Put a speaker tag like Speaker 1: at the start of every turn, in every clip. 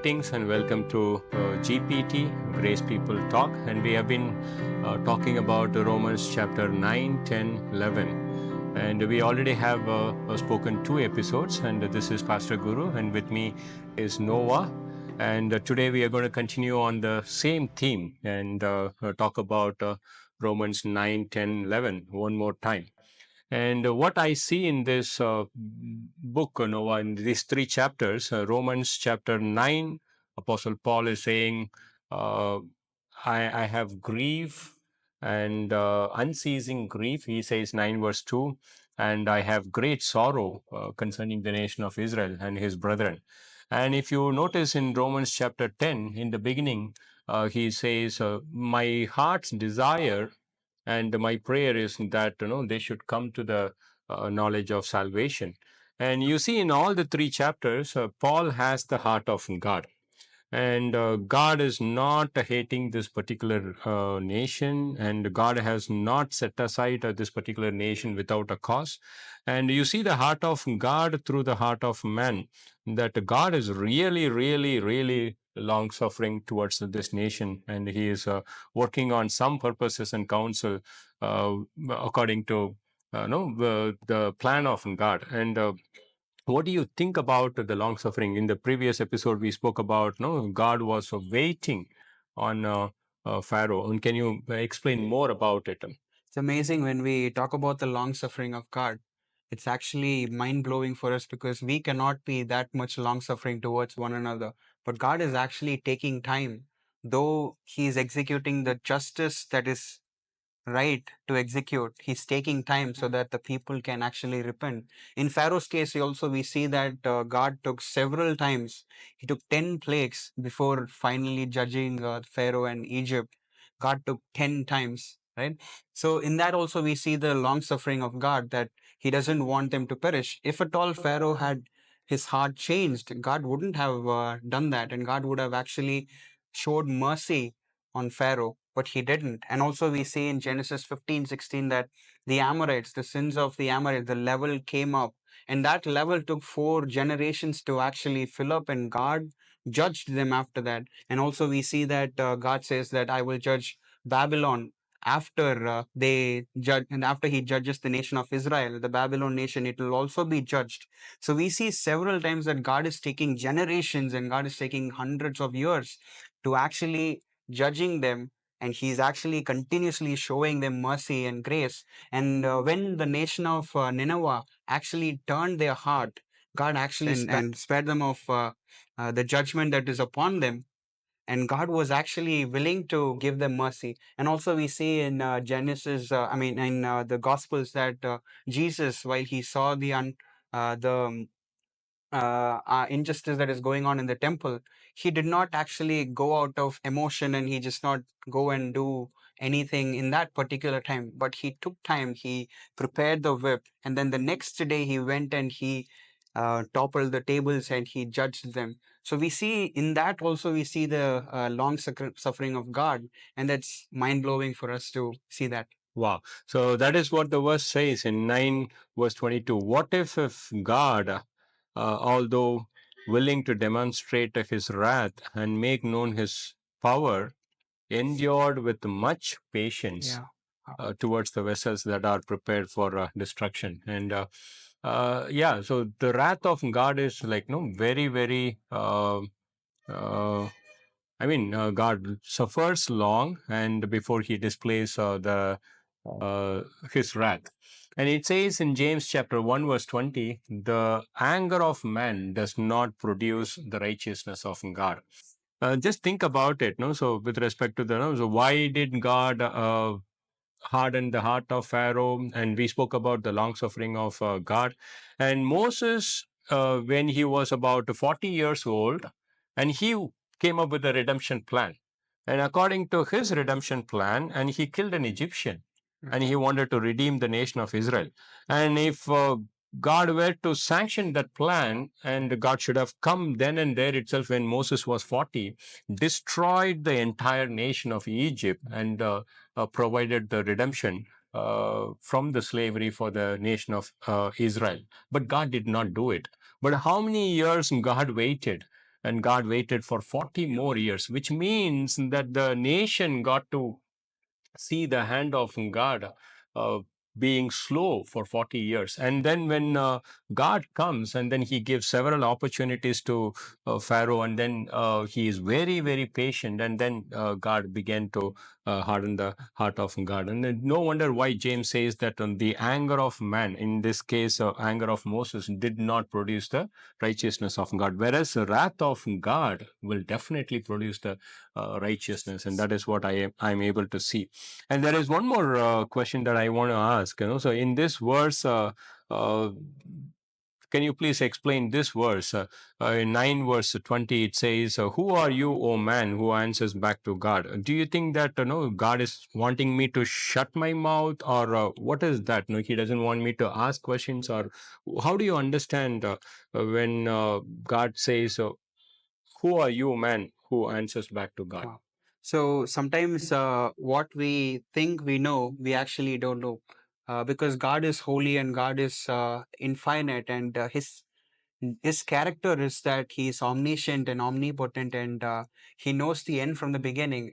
Speaker 1: Greetings and welcome to GPT, Grace People Talk. And we have been talking about Romans chapter 9, 10, 11. And we already have spoken 2 episodes, and this is Pastor Guru, and with me is Noah. And today we are going to continue on the same theme and talk about Romans 9, 10, 11 one more time. And what I see in this book, Noah, in these 3 chapters, Romans chapter 9, Apostle Paul is saying, uh, I have grief and unceasing grief. He says 9 verse 2, and I have great sorrow concerning the nation of Israel and his brethren. And if you notice in Romans chapter 10, in the beginning, he says, my heart's desire and my prayer is that they should come to the knowledge of salvation. And you see in all the 3 chapters, Paul has the heart of God. And God is not hating this particular nation, and God has not set aside this particular nation without a cause. And you see the heart of God through the heart of man, that God is really, really, really long suffering towards this nation, and He is working on some purposes and counsel uh, according to the plan of God. And what do you think about the long suffering? In the previous episode, we spoke about God was waiting on Pharaoh. And can you explain more about it?
Speaker 2: It's amazing when we talk about the long suffering of God. It's actually mind blowing for us because we cannot be that much long suffering towards one another. But God is actually taking time, though He is executing the justice that is right to execute. He's taking time so that the people can actually repent. In Pharaoh's case, we see that God took several times. He took 10 plagues before finally judging Pharaoh and Egypt. God took 10 times, right? So in that also we see the long suffering of God, that He doesn't want them to perish. If at all Pharaoh had his heart changed, God wouldn't have done that, and God would have actually showed mercy on Pharaoh, but he didn't. And also we see in Genesis 15:16 that the Amorites, the sins of the Amorites, the level came up. And that level took 4 generations to actually fill up, and God judged them after that. And also we see that God says that I will judge Babylon after they judge, and after He judges the nation of Israel, the Babylon nation, it will also be judged. So we see several times that God is taking generations and God is taking hundreds of years to actually judging them, and He's actually continuously showing them mercy and grace. And when the nation of Nineveh actually turned their heart, God actually and spared them of the judgment that is upon them, and God was actually willing to give them mercy. And also we see in Genesis, in the Gospels, that Jesus, while He saw the injustice that is going on in the temple, He did not actually go out of emotion, and He just not go and do anything in that particular time, but He took time. He prepared the whip, and then the next day He went and He toppled the tables and He judged them. So we see in that also we see the long suffering of God, and that's mind blowing for us to see that.
Speaker 1: Wow. So that is what the verse says in 9 verse 22. What if God, although willing to demonstrate His wrath and make known His power, endured with much patience
Speaker 2: Yeah.
Speaker 1: towards the vessels that are prepared for destruction. And yeah, so the wrath of God is like very, very. God suffers long, and before He displays His wrath. And it says in James chapter 1 verse 20, the anger of man does not produce the righteousness of God. Just think about it, no? So with respect to so why did God harden the heart of Pharaoh? And we spoke about the long suffering of God. And Moses, when he was about 40 years old, and he came up with a redemption plan. And according to his redemption plan, and he killed an Egyptian, and he wanted to redeem the nation of Israel. And if God were to sanction that plan, and God should have come then and there itself when Moses was 40, destroyed the entire nation of Egypt, and provided the redemption from the slavery for the nation of Israel. But God did not do it. But how many years God waited? and God waited for 40 more years, which means that the nation got to see the hand of God uh, being slow for 40 years. And then when God comes, and then he gives several opportunities to Pharaoh, and then he is very, very patient. And then God began to harden the heart of God. And then no wonder why James says that the anger of man, in this case, anger of Moses, did not produce the righteousness of God, whereas the wrath of God will definitely produce the righteousness. And that is what I'm able to see. And there is one more question that I want to ask. So in this verse, uh, can you please explain this verse? In 9 verse 20, it says, "Who are you, O man, who answers back to God?" Do you think that God is wanting me to shut my mouth, or what is that? No, He doesn't want me to ask questions, or how do you understand when God says, "Who are you, man, who answers back to God?"
Speaker 2: Wow. So sometimes what we think we know, we actually don't know. Because God is holy and God is infinite, and his character is that he is omniscient and omnipotent, and he knows the end from the beginning.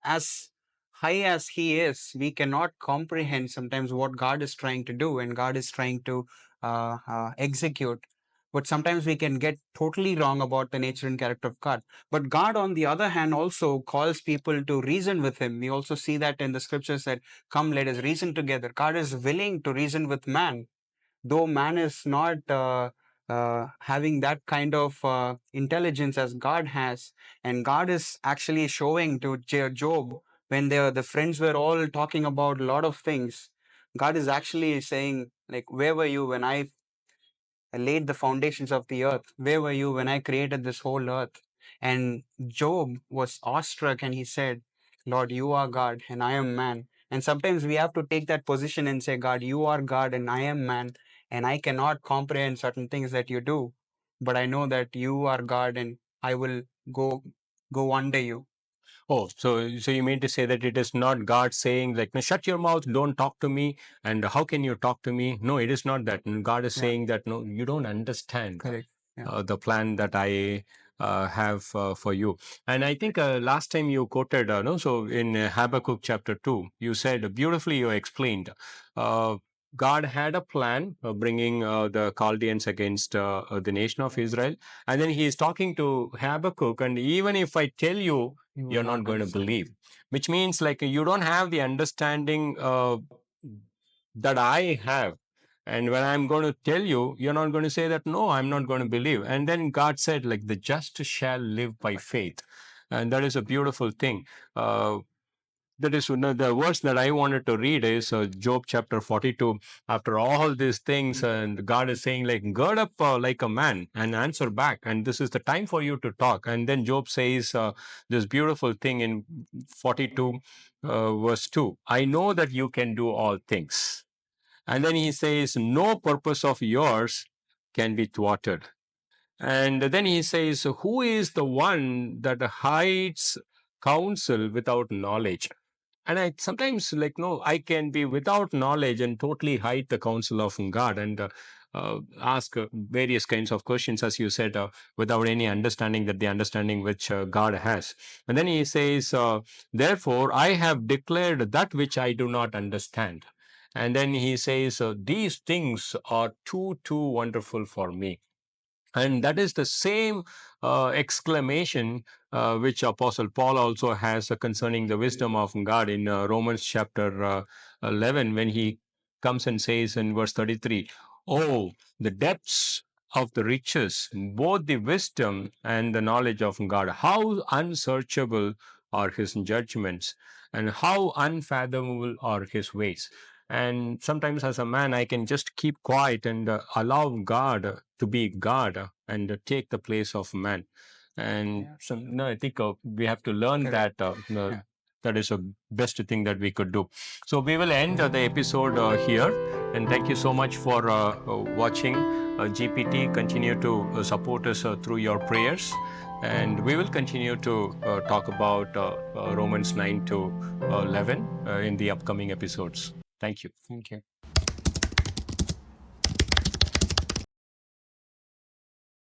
Speaker 2: As high as he is, we cannot comprehend sometimes what God is trying to do and God is trying to execute. But sometimes we can get totally wrong about the nature and character of God. But God, on the other hand, also calls people to reason with him. We also see that in the scriptures that, "Come, let us reason together." God is willing to reason with man, though man is not having that kind of intelligence as God has. And God is actually showing to Job, when the friends were all talking about a lot of things, God is actually saying, like, "Where were you when I laid the foundations of the earth? Where were you when I created this whole earth?" And Job was awestruck and he said, "Lord, you are God and I am man." And sometimes we have to take that position and say, "God, you are God and I am man, and I cannot comprehend certain things that you do, but I know that you are God and I will go under you."
Speaker 1: Oh, so you mean to say that it is not God saying like, "No, shut your mouth, don't talk to me," and how can you talk to me? No, it is not that. God is
Speaker 2: Yeah,
Speaker 1: saying that, no, you don't understand
Speaker 2: correct. Yeah.
Speaker 1: the plan that I have for you. And I think last time you quoted, no, so in Habakkuk chapter 2, you said beautifully, you explained. Uh, God had a plan bringing the Chaldeans against the nation of Israel. And then he is talking to Habakkuk, and even if I tell you,
Speaker 2: You will
Speaker 1: you're not
Speaker 2: not
Speaker 1: going to
Speaker 2: understand.
Speaker 1: believe, which means like you don't have the understanding that I have. And when I'm going to tell you, you're not going to say that, no, I'm not going to believe. And then God said, like, the just shall live by faith. And that is a beautiful thing. That is the verse that I wanted to read is Job chapter 42. After all these things, and God is saying, like, gird up like a man and answer back. And this is the time for you to talk. And then Job says this beautiful thing in 42, verse 2. "I know that you can do all things." And then he says, "No purpose of yours can be thwarted." And then he says, "Who is the one that hides counsel without knowledge?" And I sometimes like, no, I can be without knowledge and totally hide the counsel of God, and ask various kinds of questions, as you said, without any understanding, that the understanding which God has. And then he says, "Therefore I have declared that which I do not understand." And then he says, "These things are too wonderful for me." And that is the same exclamation which Apostle Paul also has concerning the wisdom of God in Romans chapter 11, when he comes and says in verse 33, "Oh, the depths of the riches, both the wisdom and the knowledge of God! How unsearchable are his judgments, and how unfathomable are his ways." And sometimes, as a man, I can just keep quiet and allow God to be God and take the place of man. And
Speaker 2: Yeah,
Speaker 1: so, no, I think we have to learn
Speaker 2: correct.
Speaker 1: that. No,
Speaker 2: Yeah.
Speaker 1: that is the best thing that we could do. So we will end the episode here. And thank you so much for watching. GPT, continue to support us through your prayers. And we will continue to talk about Romans 9 to 11 in the upcoming episodes. Thank you.
Speaker 2: Thank you.